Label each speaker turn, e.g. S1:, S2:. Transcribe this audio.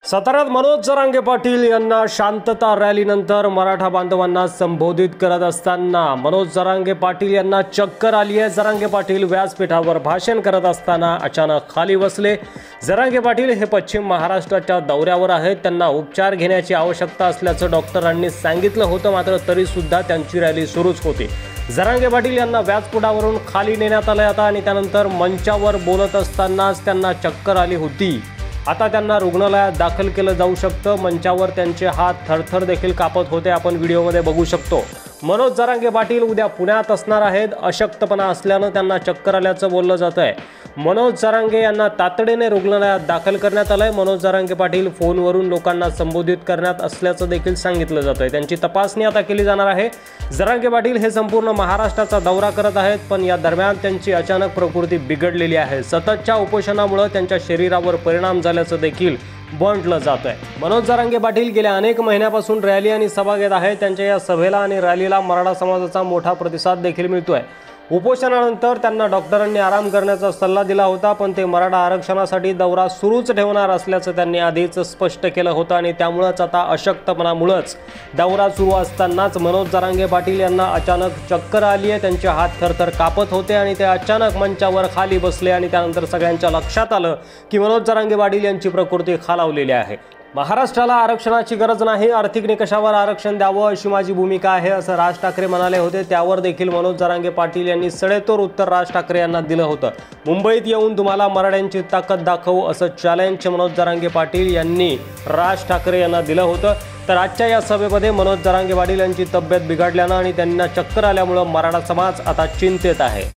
S1: साताऱ्यात मनोज जरांगे पाटील यांना शांतता रॅलीनंतर मराठा बांधवांना संबोधित करत असताना मनोज जरांगे पाटील यांना चक्कर आली आहे। जरांगे पाटील व्यासपीठावर भाषण करत असताना अचानक खाली बसले। जरांगे पाटील हे पश्चिम महाराष्ट्राच्या दौऱ्यावर आहेत, त्यांना उपचार घेण्याची आवश्यकता असल्याचं डॉक्टरांनी सांगितलं होतं, मात्र तरी सुद्धा त्यांची रॅली सुरूच होती। जरांगे पाटील यांना व्यासपीठावरून खाली नेण्यात आलं आता आणि त्यानंतर मंचावर बोलत असतानाच त्यांना चक्कर आली होती। आता त्यांना रुग्णालयात दाखल केलं जाऊ शकतं। मंचावर त्यांचे हात थरथर देखील कापत होते, आपण व्हिडिओमध्ये बघू शकतो। मनोज जरांगे पाटील उद्या पुण्यात असणार आहेत। अशक्तपणा असल्यानं त्यांना चक्कर आल्याचं बोललं जात आहे। मनोज जरांगे यांना तातडीने रुग्णालयात दाखल करण्यात आलंय। मनोज जरांगे पाटील फोनवरून लोकांना संबोधित करण्यात असल्याचं देखील सांगितलं जात आहे। त्यांची तपासणी आता केली जाणार आहे। जरांगे पाटील हे संपूर्ण महाराष्ट्राचा दौरा करत आहेत, पण या दरम्यान त्यांची अचानक प्रकृती बिघडलेली आहे। सततच्या उपोषणामुळे त्यांच्या शरीरावर परिणाम झाल्याचं देखील म्हटलं जात आहे। मनोज जरांगे पाटील गेल्या अनेक महिन्यापासून रॅली आणि सभा घेत आहेत। त्यांच्या या सभेला आणि रॅलीला मराठा समाजाचा मोठा प्रतिसाद देखील मिळतोय। उपोषणानंतर त्यांना डॉक्टरांनी आराम करण्याचा सल्ला दिला होता, पण ते मराठा आरक्षणासाठी दौरा सुरूच ठेवणार असल्याचं त्यांनी आधीच स्पष्ट केलं होतं आणि त्यामुळेच आता अशक्तपणामुळेच दौरा सुरू असतानाच मनोज जरांगे पाटील यांना अचानक चक्कर आली आहे। त्यांचे हात थरथर कापत होते आणि ते अचानक मंचावर खाली बसले आणि त्यानंतर सगळ्यांच्या लक्षात आलं की मनोज जरांगे पाटील यांची प्रकृती खालावलेली आहे। महाराष्ट्राला आरक्षणाची गरज नाही, आर्थिक निकषावर आरक्षण द्यावं अशी माझी भूमिका आहे असं राज ठाकरे म्हणाले होते। त्यावर देखील मनोज जरांगे पाटील यांनी सडेतोड उत्तर राज ठाकरे यांना दिलं होतं। मुंबईत येऊन तुम्हाला मराठ्यांची ताकद दाखवू असं चॅलेंज मनोज जरांगे पाटील यांनी राज ठाकरे यांना दिलं होतं। तर आजच्या या सभेमध्ये मनोज जरांगे पाटील यांची तब्येत बिघडल्यानं आणि त्यांना चक्कर आल्यामुळे मराठा समाज आता चिंतेत आहे।